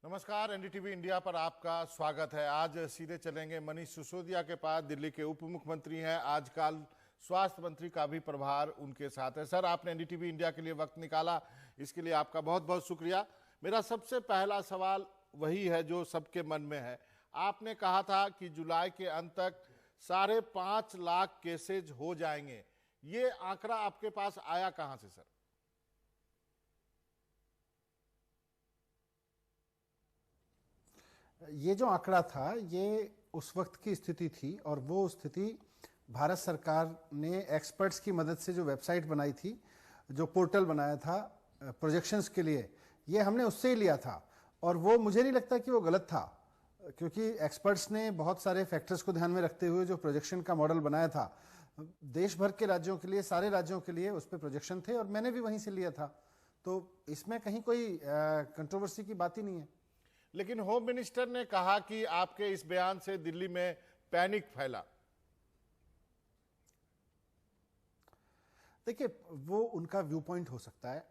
नमस्कार, NDTV India पर आपका स्वागत है। आज सीधे चलेंगे मनीष सिसोदिया के पास। दिल्ली के उप मुख्यमंत्री हैं, आजकल स्वास्थ्य मंत्री का भी प्रभार उनके साथ है। सर, आपने एनडीटीवी इंडिया के लिए वक्त निकाला, इसके लिए आपका बहुत बहुत शुक्रिया। मेरा सबसे पहला सवाल वही है जो सबके मन में है। आपने कहा था कि जुलाई के अंत तक 5.5 लाख केसेज हो जाएंगे। ये आंकड़ा आपके पास आया कहां से सर? ये जो आंकड़ा था ये उस वक्त की स्थिति थी और वो स्थिति भारत सरकार ने एक्सपर्ट्स की मदद से जो वेबसाइट बनाई थी, जो पोर्टल बनाया था प्रोजेक्शंस के लिए, ये हमने उससे ही लिया था। और वो मुझे नहीं लगता कि वो गलत था, क्योंकि एक्सपर्ट्स ने बहुत सारे फैक्टर्स को ध्यान में रखते हुए जो प्रोजेक्शन का मॉडल बनाया था, देश भर के राज्यों के लिए, सारे राज्यों के लिए उस पर प्रोजेक्शन थे और मैंने भी वहीं से लिया था। तो इसमें कहीं कोई कंट्रोवर्सी की बात ही नहीं है। लेकिन होम मिनिस्टर ने कहा कि आपके इस बयान से दिल्ली में पैनिक फैला। देखिए, वो उनका व्यू पॉइंट हो सकता है।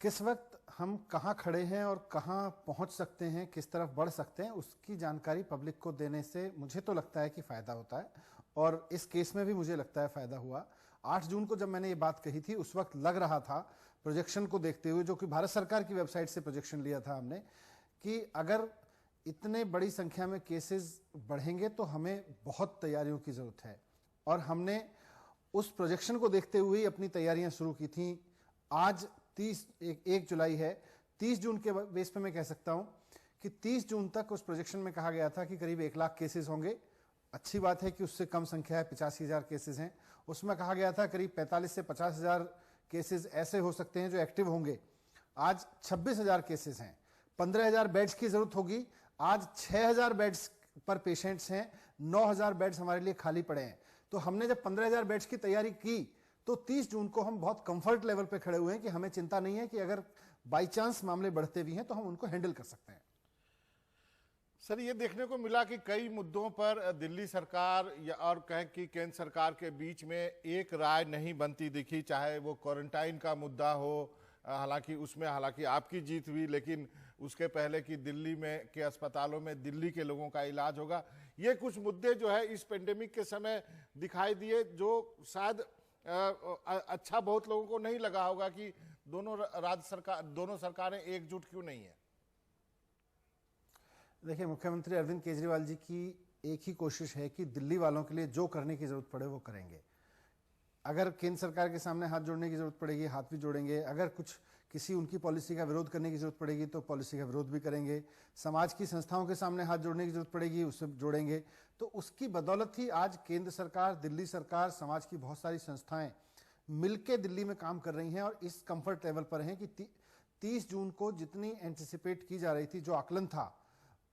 किस वक्त हम कहां खड़े हैं और कहां पहुंच सकते हैं, किस तरफ बढ़ सकते हैं, उसकी जानकारी पब्लिक को देने से मुझे तो लगता है कि फायदा होता है। और इस केस में भी मुझे लगता है फायदा हुआ। 8 जून को जब मैंने ये बात कही थी, उस वक्त लग रहा था प्रोजेक्शन को देखते हुए, जो कि भारत सरकार की वेबसाइट से प्रोजेक्शन लिया था हमने, कि अगर इतने बड़ी संख्या में केसेस बढ़ेंगे तो हमें बहुत तैयारियों की जरूरत है। और हमने उस प्रोजेक्शन को देखते हुए ही अपनी तैयारियां शुरू की थी। आज 1 जुलाई है, 30 जून के बेस पे मैं कह सकता हूं कि 30 जून तक उस प्रोजेक्शन में कहा गया था कि करीब 1 लाख केसेस होंगे। अच्छी बात है कि उससे कम संख्या है, 85,000 केसेस हैं। उसमें कहा गया था करीब 45 से 50,000 केसेस ऐसे हो सकते हैं जो एक्टिव होंगे। आज 26,000 केसेस हैं। 15,000 बेड्स की जरूरत होगी। आज 6,000 बेड्स पर पेशेंट्स हैं। 9,000 बेड्स हमारे लिए खाली पड़े हैं। तो हमने जब 15,000 बेड्स की तैयारी की तो 30 जून को हम बहुत कंफर्ट लेवल पे खड़े हुए हैं कि हमें चिंता नहीं है कि अगर बाई चांस मामले बढ़ते भी हैं तो हम उनको हैंडल कर सकते हैं। सर, ये देखने को मिला कि कई मुद्दों पर दिल्ली सरकार या और कहें कि केंद्र सरकार के बीच में एक राय नहीं बनती दिखी, चाहे वो क्वारंटाइन का मुद्दा हो। हालांकि आपकी जीत हुई, लेकिन उसके पहले कि दिल्ली में के अस्पतालों में दिल्ली के लोगों का इलाज होगा। ये कुछ मुद्दे जो है इस पेंडेमिक के समय दिखाई दिए, जो शायद अच्छा बहुत लोगों को नहीं लगा होगा कि दोनों सरकारें एकजुट क्यों नहीं है। देखिए, मुख्यमंत्री अरविंद केजरीवाल जी की एक ही कोशिश है कि दिल्ली वालों के लिए जो करने की जरूरत पड़े वो करेंगे। अगर केंद्र सरकार के सामने हाथ जोड़ने की जरूरत पड़ेगी, हाथ भी जोड़ेंगे। अगर कुछ किसी उनकी पॉलिसी का विरोध करने की जरूरत पड़ेगी तो पॉलिसी का विरोध भी करेंगे। समाज की संस्थाओं के सामने हाथ जोड़ने की जरूरत पड़ेगी, उससे जोड़ेंगे। तो उसकी बदौलत ही आज केंद्र सरकार, दिल्ली सरकार, समाज की बहुत सारी संस्थाएं मिलकर दिल्ली में काम कर रही हैं और इस कंफर्ट लेवल पर हैं कि 30 जून को जितनी एंटिसिपेट की जा रही थी, जो आकलन था,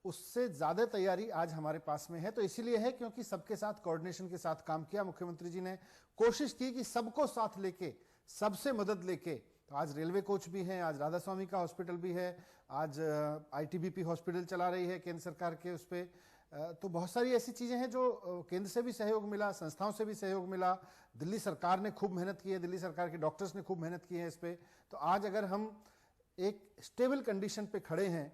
उससे ज्यादा तैयारी आज हमारे पास में है। तो इसीलिए है क्योंकि सबके साथ कोऑर्डिनेशन के साथ काम किया। मुख्यमंत्री जी ने कोशिश की कि सबको साथ लेके, सबसे मदद लेके। तो आज रेलवे कोच भी हैं, आज राधा स्वामी का हॉस्पिटल भी है, आज आईटीबीपी हॉस्पिटल चला रही है केंद्र सरकार के उस पे। तो बहुत सारी ऐसी चीजें हैं जो केंद्र से भी सहयोग मिला, संस्थाओं से भी सहयोग मिला। दिल्ली सरकार ने खूब मेहनत की है, दिल्ली सरकार के डॉक्टर्स ने खूब मेहनत की है इस पे। तो आज अगर हम एक स्टेबल कंडीशन पे खड़े हैं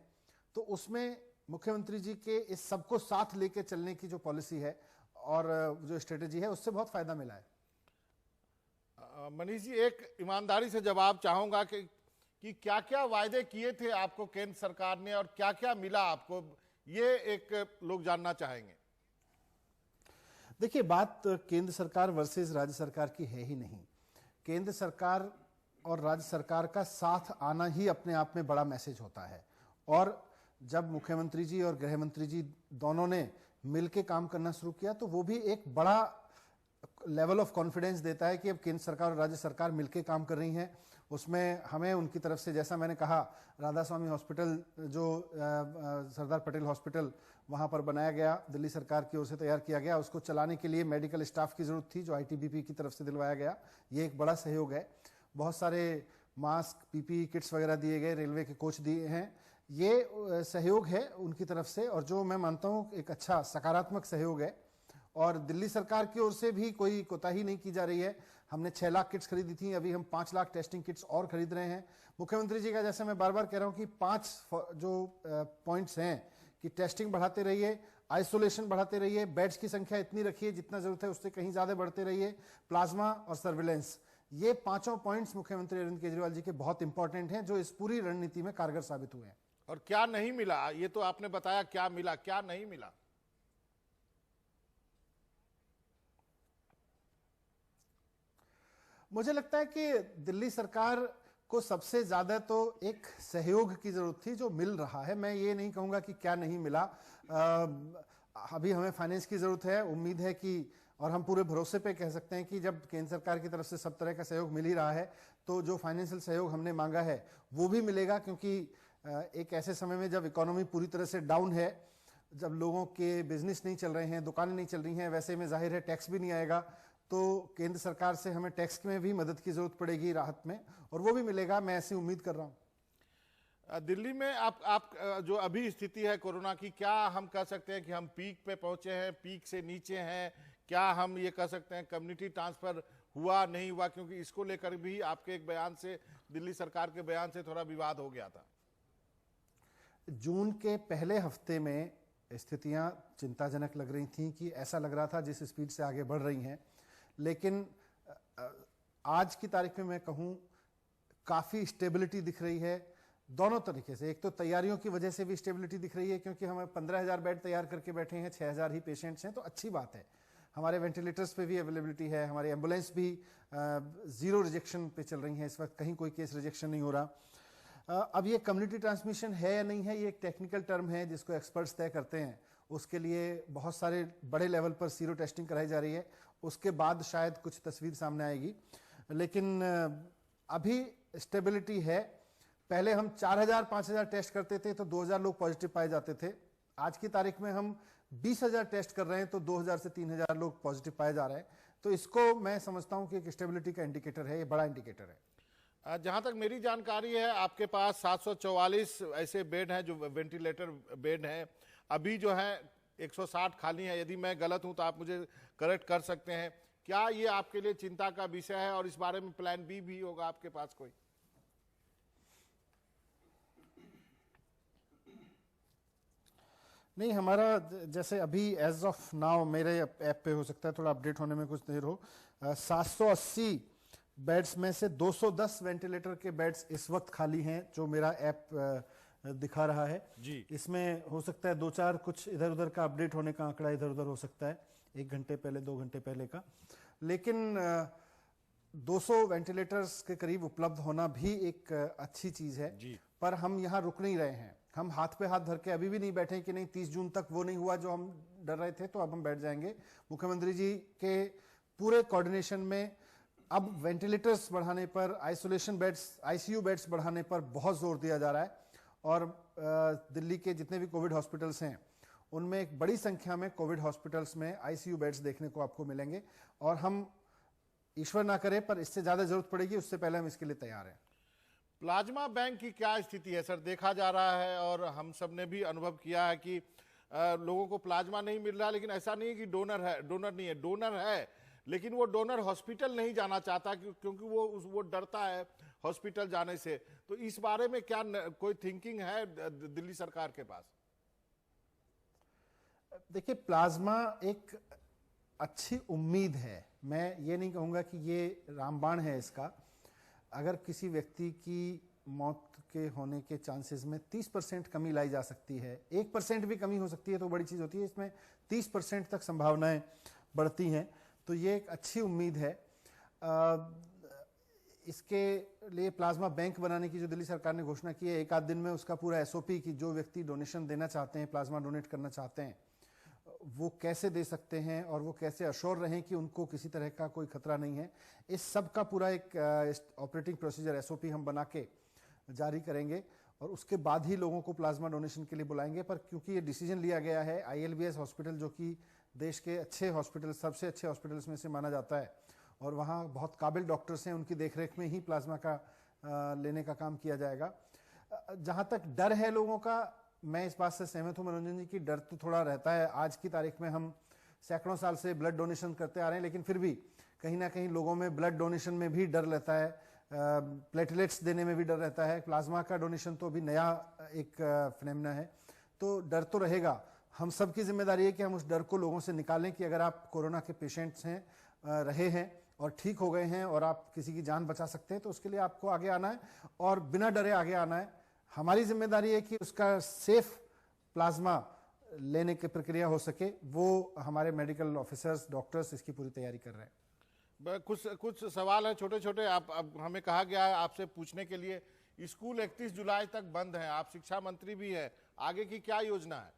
तो उसमें मुख्यमंत्री जी के इस सबको साथ लेके चलने की जो पॉलिसी है और जो स्ट्रेटेजी है, उससे बहुत फायदा मिला है। मनीष जी, एक ईमानदारी से जवाब चाहूंगा कि क्या क्या वायदे किए थे आपको केंद्र सरकार ने और क्या क्या मिला आपको, ये एक लोग जानना चाहेंगे। देखिए, बात केंद्र सरकार वर्सेस राज्य सरकार की है ही नहीं। केंद्र सरकार और राज्य सरकार का साथ आना ही अपने आप में बड़ा मैसेज होता है। और जब मुख्यमंत्री जी और गृह मंत्री जी दोनों ने मिलकर काम करना शुरू किया तो वो भी एक बड़ा लेवल ऑफ कॉन्फिडेंस देता है कि अब केंद्र सरकार और राज्य सरकार मिलकर काम कर रही हैं। उसमें हमें उनकी तरफ से, जैसा मैंने कहा, राधा स्वामी हॉस्पिटल जो सरदार पटेल हॉस्पिटल वहां पर बनाया गया, दिल्ली सरकार की ओर से तैयार किया गया, उसको चलाने के लिए मेडिकल स्टाफ की जरूरत थी जो आईटीबीपी की तरफ से दिलवाया गया। ये एक बड़ा सहयोग है। बहुत सारे मास्क, पीपीई किट्स वगैरह दिए गए, रेलवे के कोच दिए हैं। ये सहयोग है उनकी तरफ से और जो मैं मानता हूं एक अच्छा सकारात्मक सहयोग है। और दिल्ली सरकार की ओर से भी कोई कोताही नहीं की जा रही है। हमने 6 लाख किट्स खरीदी थी, अभी हम 5 लाख टेस्टिंग किट्स और खरीद रहे हैं। मुख्यमंत्री जी का, जैसे मैं बार बार कह रहा हूं कि 5 जो पॉइंट्स हैं कि टेस्टिंग बढ़ाते रहिए, आइसोलेशन बढ़ाते रहिए, बेड्स की संख्या इतनी रखिए जितना जरूरत है, उससे कहीं ज्यादा बढ़ते रहिए, प्लाज्मा और सर्विलेंस, ये 5 पॉइंट्स मुख्यमंत्री अरविंद केजरीवाल जी के बहुत इंपॉर्टेंट हैं, जो इस पूरी रणनीति में कारगर साबित हुए हैं। और क्या नहीं मिला, ये तो आपने बताया, क्या मिला, क्या नहीं मिला? मुझे लगता है कि दिल्ली सरकार को सबसे ज्यादा तो एक सहयोग की जरूरत थी, जो मिल रहा है। मैं ये नहीं कहूंगा कि क्या नहीं मिला। अभी हमें फाइनेंस की जरूरत है, उम्मीद है कि, और हम पूरे भरोसे पे कह सकते हैं कि जब केंद्र सरकार की तरफ से सब तरह का सहयोग मिल ही रहा है, तो जो फाइनेंशियल सहयोग हमने मांगा है वो भी मिलेगा। क्योंकि एक ऐसे समय में जब इकोनॉमी पूरी तरह से डाउन है, जब लोगों के बिजनेस नहीं चल रहे हैं, दुकानें नहीं चल रही हैं, वैसे में जाहिर है टैक्स भी नहीं आएगा, तो केंद्र सरकार से हमें टैक्स में भी मदद की जरूरत पड़ेगी, राहत में, और वो भी मिलेगा, मैं ऐसी उम्मीद कर रहा हूं। दिल्ली में आप जो अभी स्थिति है कोरोना की, क्या हम कह सकते हैं कि हम पीक पे पहुंचे हैं, पीक से नीचे हैं? क्या हम ये कह सकते हैं कम्युनिटी ट्रांसफर हुआ नहीं हुआ? क्योंकि इसको लेकर भी आपके एक बयान से, दिल्ली सरकार के बयान से थोड़ा विवाद हो गया था। जून के पहले हफ्ते में स्थितियां चिंताजनक लग रही थी, कि ऐसा लग रहा था जिस स्पीड से आगे बढ़ रही हैं। लेकिन आज की तारीख में मैं कहूं काफी स्टेबिलिटी दिख रही है, दोनों तरीके से। एक तो तैयारियों की वजह से भी स्टेबिलिटी दिख रही है, क्योंकि हम 15,000 बेड तैयार करके बैठे हैं, 6,000 ही पेशेंट्स हैं, तो अच्छी बात है। हमारे वेंटिलेटर्स पे भी अवेलेबिलिटी है, हमारी एम्बुलेंस भी 0 रिजेक्शन पे चल रही हैं इस वक्त, कहीं कोई केस रिजेक्शन नहीं हो रहा। अब ये कम्युनिटी ट्रांसमिशन है या नहीं है, ये एक टेक्निकल टर्म है जिसको एक्सपर्ट्स तय करते हैं। उसके लिए बहुत सारे बड़े लेवल पर सीरो टेस्टिंग कराई जा रही है, उसके बाद शायद कुछ तस्वीर सामने आएगी। लेकिन अभी स्टेबिलिटी है। पहले हम 4,000 5,000 टेस्ट करते थे तो 2,000 लोग पॉजिटिव पाए जाते थे। आज की तारीख में हम 20,000 टेस्ट कर रहे हैं तो 2,000 से 3,000 लोग पॉजिटिव पाए जा रहे हैं। तो इसको मैं समझता हूं कि एक स्टेबिलिटी का इंडिकेटर है, ये बड़ा इंडिकेटर है। जहां तक मेरी जानकारी है, आपके पास 744 ऐसे बेड हैं जो वेंटिलेटर बेड हैं। अभी जो है 160 खाली हैं। यदि मैं गलत हूं तो आप मुझे करेक्ट कर सकते हैं। क्या ये आपके लिए चिंता का विषय है, और इस बारे में प्लान बी भी होगा आपके पास कोई? नहीं, हमारा जैसे अभी एज ऑफ नाउ मेरे ऐप पे, हो सकता है थोड़ा अपडेट होने में कुछ देर हो, 780 बेड्स में से 210 वेंटिलेटर के बेड्स इस वक्त खाली हैं, जो मेरा ऐप दिखा रहा है जी। इसमें हो सकता है 2-4 कुछ इधर उधर का अपडेट होने का आंकड़ा इधर उधर हो सकता है, 1 घंटे पहले 2 घंटे पहले का। लेकिन 200 वेंटिलेटर्स के करीब उपलब्ध होना भी एक अच्छी चीज है जी। पर हम यहाँ रुक नहीं रहे हैं। हम हाथ पे हाथ धर के अभी भी नहीं बैठे कि नहीं 30 जून तक वो नहीं हुआ जो हम डर रहे थे तो अब हम बैठ जाएंगे। मुख्यमंत्री जी के पूरे कोऑर्डिनेशन में अब वेंटिलेटर्स बढ़ाने पर, आइसोलेशन बेड्स, आईसीयू बेड्स बढ़ाने पर बहुत जोर दिया जा रहा है। और दिल्ली के जितने भी कोविड हॉस्पिटल्स हैं उनमें एक बड़ी संख्या में कोविड हॉस्पिटल्स में आईसीयू बेड्स देखने को आपको मिलेंगे। और हम, ईश्वर ना करे पर इससे ज्यादा जरूरत पड़ेगी, उससे पहले हम इसके लिए तैयार हैं। प्लाज्मा बैंक की क्या स्थिति है सर? देखा जा रहा है और हम सब ने भी अनुभव किया है कि लोगों को प्लाज्मा नहीं मिल रहा। लेकिन ऐसा नहीं है कि डोनर है, डोनर नहीं है, डोनर है, लेकिन वो डोनर हॉस्पिटल नहीं जाना चाहता क्योंकि वो डरता है हॉस्पिटल जाने से। तो इस बारे में क्या कोई थिंकिंग है दिल्ली सरकार के पास? देखिए, प्लाज्मा एक अच्छी उम्मीद है। मैं ये नहीं कहूंगा कि ये रामबाण है इसका। अगर किसी व्यक्ति की मौत के होने के चांसेस में 30% कमी लाई जा सकती है, 1% भी कमी हो सकती है तो बड़ी चीज होती है। इसमें 30% तक संभावनाएं बढ़ती हैं, तो ये एक अच्छी उम्मीद है। इसके लिए प्लाज्मा बैंक बनाने की जो दिल्ली सरकार ने घोषणा की है, 1 आध दिन में उसका पूरा एसओपी की जो व्यक्ति डोनेशन देना चाहते हैं, प्लाज्मा डोनेट करना चाहते हैं, वो कैसे दे सकते हैं और वो कैसे अश्योर रहें कि उनको किसी तरह का कोई खतरा नहीं है, इस सब का पूरा एक ऑपरेटिंग प्रोसीजर एसओपी हम बना के जारी करेंगे। और उसके बाद ही लोगों को प्लाज्मा डोनेशन के लिए बुलाएंगे। पर क्योंकि ये डिसीजन लिया गया है, आईएलबीएस हॉस्पिटल जो कि देश के अच्छे हॉस्पिटल, सबसे अच्छे हॉस्पिटल्स में से माना जाता है और वहाँ बहुत काबिल डॉक्टर्स हैं, उनकी देखरेख में ही प्लाज्मा का लेने का काम किया जाएगा। जहाँ तक डर है लोगों का, मैं इस बात से सहमत हूं मनोरंजन जी की, डर तो थोड़ा रहता है। आज की तारीख में हम सैकड़ों साल से ब्लड डोनेशन करते आ रहे हैं, लेकिन फिर भी कहीं ना कहीं लोगों में ब्लड डोनेशन में भी डर रहता है, प्लेटलेट्स देने में भी डर रहता है। प्लाज्मा का डोनेशन तो अभी नया एक फिनोमेना है, तो डर तो रहेगा। हम सब की जिम्मेदारी है कि हम उस डर को लोगों से निकालें कि अगर आप कोरोना के पेशेंट्स हैं, रहे हैं और ठीक हो गए हैं और आप किसी की जान बचा सकते हैं, तो उसके लिए आपको आगे आना है और बिना डरे आगे आना है। हमारी जिम्मेदारी है कि उसका सेफ प्लाज्मा लेने की प्रक्रिया हो सके, वो हमारे मेडिकल ऑफिसर्स, डॉक्टर्स इसकी पूरी तैयारी कर रहे हैं। कुछ सवाल है छोटे छोटे। आप अब हमें कहा गया है आपसे पूछने के लिए, स्कूल 31 जुलाई तक बंद है, आप शिक्षा मंत्री भी है, आगे की क्या योजना है?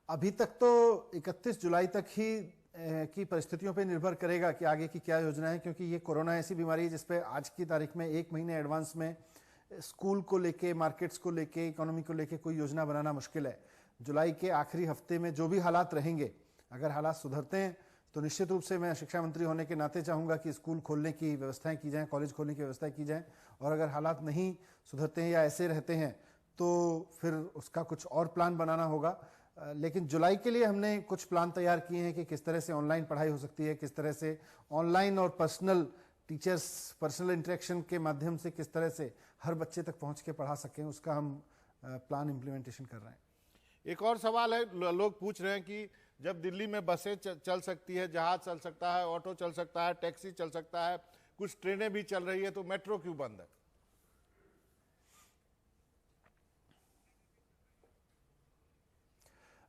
अभी तक तो 31 जुलाई तक ही की परिस्थितियों पे निर्भर करेगा कि आगे की क्या योजना है, क्योंकि ये कोरोना ऐसी बीमारी है जिसपे आज की तारीख में 1 महीने एडवांस में स्कूल को लेके, मार्केट्स को लेके, इकोनॉमी को लेके कोई योजना बनाना मुश्किल है। जुलाई के आखिरी हफ्ते में जो भी हालात रहेंगे, अगर हालात सुधरते हैं तो निश्चित रूप से मैं शिक्षा मंत्री होने के नाते चाहूँगा कि स्कूल खोलने की व्यवस्थाएं की जाएँ, कॉलेज खोलने की व्यवस्थाएं की जाएँ। और अगर हालात नहीं सुधरते हैं या ऐसे रहते हैं तो फिर उसका कुछ और प्लान बनाना होगा। लेकिन जुलाई के लिए हमने कुछ प्लान तैयार किए हैं कि किस तरह से ऑनलाइन पढ़ाई हो सकती है, किस तरह से ऑनलाइन और पर्सनल टीचर्स, पर्सनल इंटरेक्शन के माध्यम से किस तरह से हर बच्चे तक पहुंच के पढ़ा सकें, उसका हम प्लान इम्प्लीमेंटेशन कर रहे हैं। एक और सवाल है, लोग पूछ रहे हैं कि जब दिल्ली में बसें चल सकती है, जहाज चल सकता है, ऑटो चल सकता है, टैक्सी चल सकता है, कुछ ट्रेनें भी चल रही है, तो मेट्रो क्यों बंद है?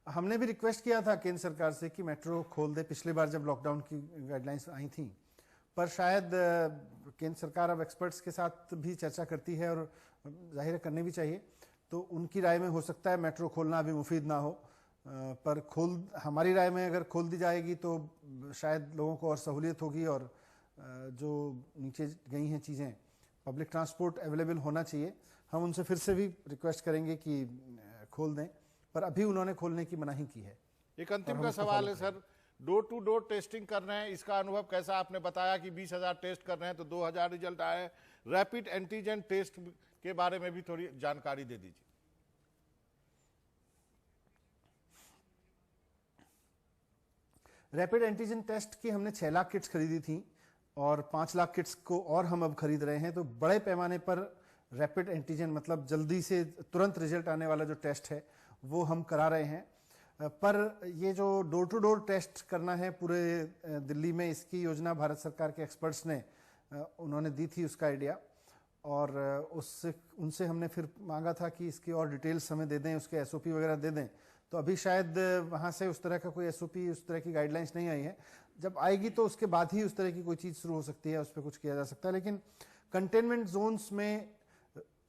हमने भी रिक्वेस्ट किया था केंद्र सरकार से कि मेट्रो खोल दे, पिछली बार जब लॉकडाउन की गाइडलाइंस आई थी, पर शायद केंद्र सरकार अब एक्सपर्ट्स के साथ भी चर्चा करती है और जाहिर है करनी भी चाहिए, तो उनकी राय में हो सकता है मेट्रो खोलना अभी मुफीद ना हो, पर हमारी राय में अगर खोल दी जाएगी तो शायद लोगों को और सहूलियत होगी और जो नीचे गई हैं चीज़ें, पब्लिक ट्रांसपोर्ट अवेलेबल होना चाहिए। हम उनसे फिर से भी रिक्वेस्ट करेंगे कि खोल दें, पर अभी उन्होंने खोलने की मनाही की है। एक अंतिम का सवाल है sir, door to door testing कर रहे हैं, इसका अनुभव कैसा? आपने बताया कि 20,000 टेस्ट कर रहे हैं तो 2,000 रिजल्ट आए। रैपिड एंटीजन टेस्ट के बारे में भी थोड़ी जानकारी दे दीजिए। रैपिड एंटीजन टेस्ट की हमने 6 लाख किट्स खरीदी थी और 5 लाख किट्स को और हम अब खरीद रहे हैं, तो बड़े पैमाने पर रैपिड एंटीजन मतलब जल्दी से तुरंत रिजल्ट आने वाला जो टेस्ट है वो हम करा रहे हैं। पर ये जो डोर टू डोर टेस्ट करना है पूरे दिल्ली में, इसकी योजना भारत सरकार के एक्सपर्ट्स ने उन्होंने दी थी उसका आइडिया, और उनसे हमने फिर मांगा था कि इसकी और डिटेल्स हमें दे दें, उसके एसओपी वगैरह दे दें। तो अभी शायद वहाँ से उस तरह का कोई एसओपी, उस तरह की गाइडलाइंस नहीं आई है। जब आएगी तो उसके बाद ही उस तरह की कोई चीज़ शुरू हो सकती है, उस पर कुछ किया जा सकता है। लेकिन कंटेनमेंट जोन्स में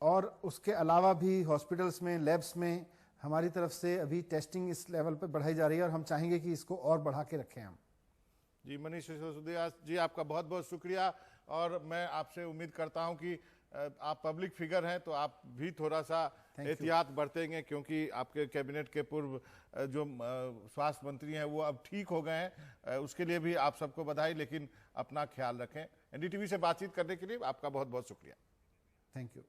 और उसके अलावा भी हॉस्पिटल्स में, लैब्स में हमारी तरफ से अभी टेस्टिंग इस लेवल पर बढ़ाई जा रही है और हम चाहेंगे कि इसको और बढ़ा के रखें हम। जी, मनीष सिसोदिया जी, आपका बहुत बहुत शुक्रिया। और मैं आपसे उम्मीद करता हूं कि आप पब्लिक फिगर हैं तो आप भी थोड़ा सा एहतियात बरतेंगे, क्योंकि आपके कैबिनेट के पूर्व जो स्वास्थ्य मंत्री हैं वो अब ठीक हो गए हैं। उसके लिए भी आप सबको बधाई, लेकिन अपना ख्याल रखें। एनडीटीवी से बातचीत करने के लिए आपका बहुत बहुत शुक्रिया। Thank you.